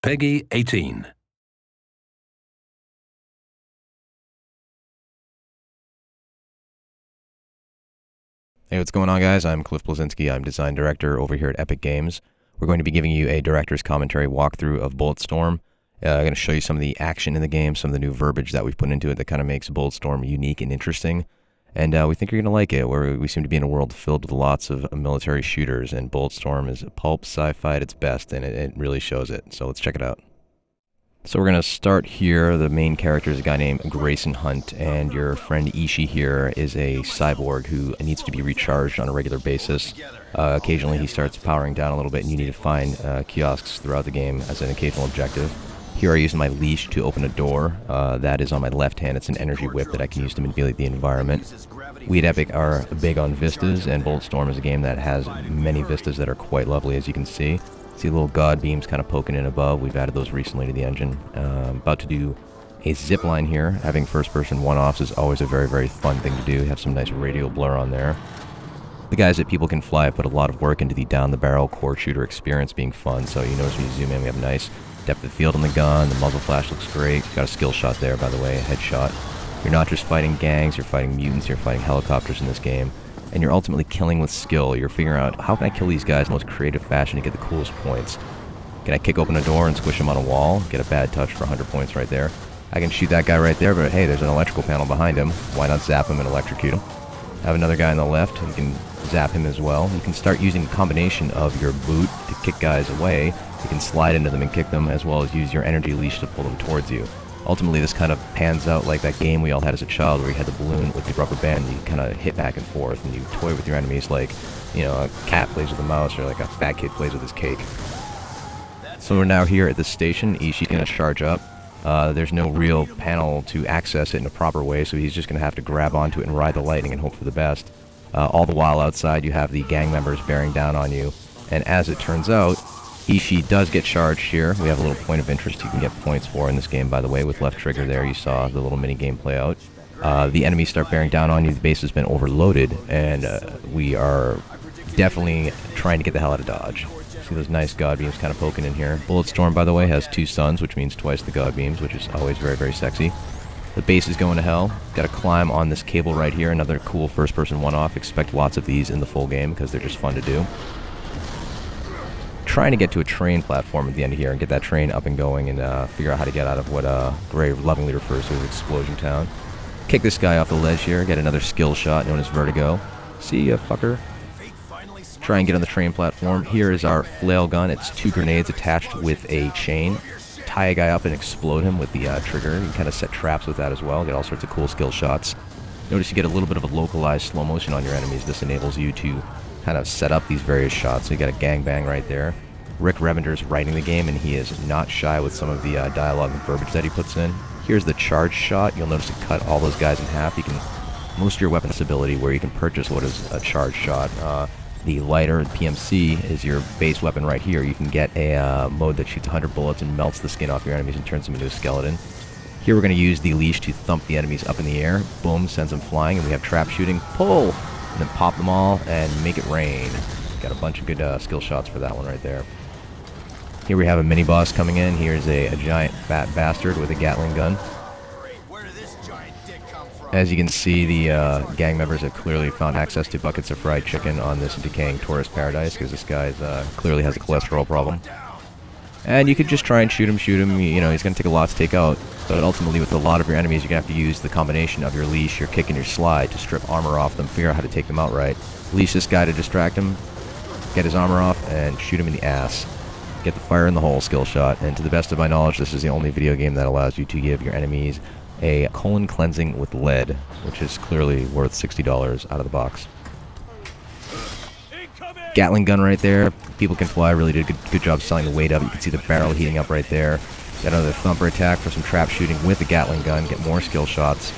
Peggy 18. Hey, what's going on, guys? I'm Bleszinski. I'm design director over here at Epic Games. We're going to be giving you a director's commentary walkthrough of Bulletstorm. I'm going to show you some of the action in the game, some of the new verbiage that we've put into it that kind of makes Bulletstorm unique and interesting. And we think you're going to like it. We seem to be in a world filled with lots of military shooters, and Bulletstorm is pulp sci-fi at its best, and it really shows it. So let's check it out. So we're going to start here. The main character is a guy named Grayson Hunt, and your friend Ishii here is a cyborg who needs to be recharged on a regular basis. Occasionally he starts powering down a little bit, and you need to find kiosks throughout the game as an occasional objective. Here I use my leash to open a door. That is on my left hand. It's an energy whip that I can use to manipulate the environment. We at Epic are big on vistas, and Bulletstorm is a game that has many vistas that are quite lovely, as you can see. See little god beams kind of poking in above. We've added those recently to the engine. About to do a zip line here. Having first-person one-offs is always a very, very fun thing to do. Have some nice radial blur on there. The guys at People Can Fly have put a lot of work into the down-the-barrel core shooter experience being fun. So you notice when you zoom in, we have nice depth of field on the gun. The muzzle flash looks great. Got a skill shot there, by the way, a headshot. You're not just fighting gangs, you're fighting mutants, you're fighting helicopters in this game. And you're ultimately killing with skill. You're figuring out, how can I kill these guys in the most creative fashion to get the coolest points? Can I kick open a door and squish them on a wall? Get a bad touch for 100 points right there. I can shoot that guy right there, but hey, there's an electrical panel behind him. Why not zap him and electrocute him? Have another guy on the left. You can zap him as well. You can start using a combination of your boot to kick guys away. You can slide into them and kick them, as well as use your energy leash to pull them towards you. Ultimately, this kind of pans out like that game we all had as a child where you had the balloon with the rubber band and you kind of hit back and forth and you toy with your enemies like, you know, a cat plays with a mouse or like a fat kid plays with his cake. So we're now here at this station. Ishii's going to charge up. There's no real panel to access it in a proper way, so he's just going to have to grab onto it and ride the lightning and hope for the best. All the while outside you have the gang members bearing down on you, and as it turns out, Ishii does get charged here. We have a little point of interest you can get points for in this game, by the way. With left trigger there, you saw the little mini game play out. The enemies start bearing down on you. The base has been overloaded, and we are definitely trying to get the hell out of Dodge. See those nice god beams kind of poking in here. Bulletstorm, by the way, has 2 suns, which means twice the god beams, which is always very, very sexy. The base is going to hell. Got to climb on this cable right here. Another cool first-person one-off. Expect lots of these in the full game because they're just fun to do. Trying to get to a train platform at the end of here and get that train up and going and figure out how to get out of what Gray lovingly refers to as Explosion Town. Kick this guy off the ledge here, get another skill shot known as Vertigo. See ya, fucker. Try and get on the train platform. Here is our flail gun. It's 2 grenades attached with a chain. Tie a guy up and explode him with the trigger. You can kind of set traps with that as well. Get all sorts of cool skill shots. Notice you get a little bit of a localized slow motion on your enemies. This enables you to kind of set up these various shots. So you got a gangbang right there. Rick Revender's writing the game, and he is not shy with some of the dialogue and verbiage that he puts in. Here's the charge shot. You'll notice it cut all those guys in half. You can boost your weapon's ability where you can purchase what is a charge shot. The lighter, PMC, is your base weapon right here. You can get a mode that shoots 100 bullets and melts the skin off your enemies and turns them into a skeleton. Here we're going to use the leash to thump the enemies up in the air. Boom, sends them flying, and we have trap shooting. Pull! And then pop them all and make it rain. Got a bunch of good skill shots for that one right there. Here we have a mini-boss coming in. Here's a giant fat bastard with a Gatling gun. As you can see, the gang members have clearly found access to buckets of fried chicken on this decaying tourist paradise because this guy clearly has a cholesterol problem. And you could just try and shoot him, you know, he's going to take a lot to take out. But ultimately, with a lot of your enemies, you're going to have to use the combination of your leash, your kick, and your slide to strip armor off them, figure out how to take them out right. Leash this guy to distract him, get his armor off, and shoot him in the ass. Get the fire in the hole skill shot, and to the best of my knowledge, this is the only video game that allows you to give your enemies a colon cleansing with lead, which is clearly worth $60 out of the box. Gatling gun right there. People Can Fly really did a good job selling the weight up. You can see the barrel heating up right there. Got another thumper attack for some trap shooting with the Gatling gun. Get more skill shots.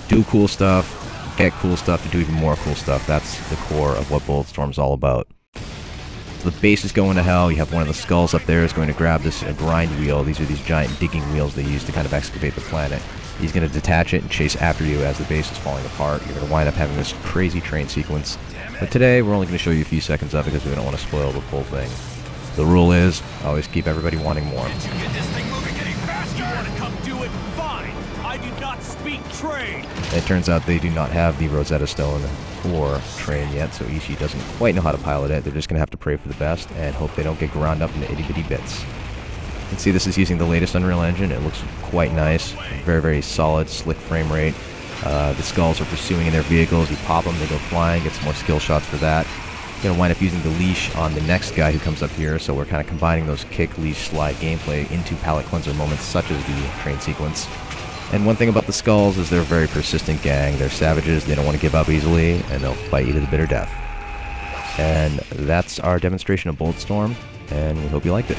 Do cool stuff. Get cool stuff to do even more cool stuff. That's the core of what Bulletstorm's all about. So the base is going to hell. You have one of the skulls up there is going to grab this grind wheel. These are these giant digging wheels they use to kind of excavate the planet. He's going to detach it and chase after you as the base is falling apart. You're going to wind up having this crazy train sequence. But today, we're only going to show you a few seconds of it because we don't want to spoil the full thing. The rule is, always keep everybody wanting more. Did you get this thing moving any faster? You want to come do it? Fine. I do not speak train. It turns out they do not have the Rosetta Stone for train yet, so Ishii doesn't quite know how to pilot it. They're just going to have to pray for the best and hope they don't get ground up into itty-bitty bits. You can see this is using the latest Unreal Engine. It looks quite nice. Very, very solid, slick frame rate. The skulls are pursuing in their vehicles. You pop them, they go flying, get some more skill shots for that. Going to wind up using the leash on the next guy who comes up here, so we're kind of combining those kick, leash, slide gameplay into palate cleanser moments such as the train sequence. And one thing about the skulls is they're a very persistent gang. They're savages, they don't want to give up easily, and they'll fight you to the bitter death. And that's our demonstration of Bulletstorm, and we hope you liked it.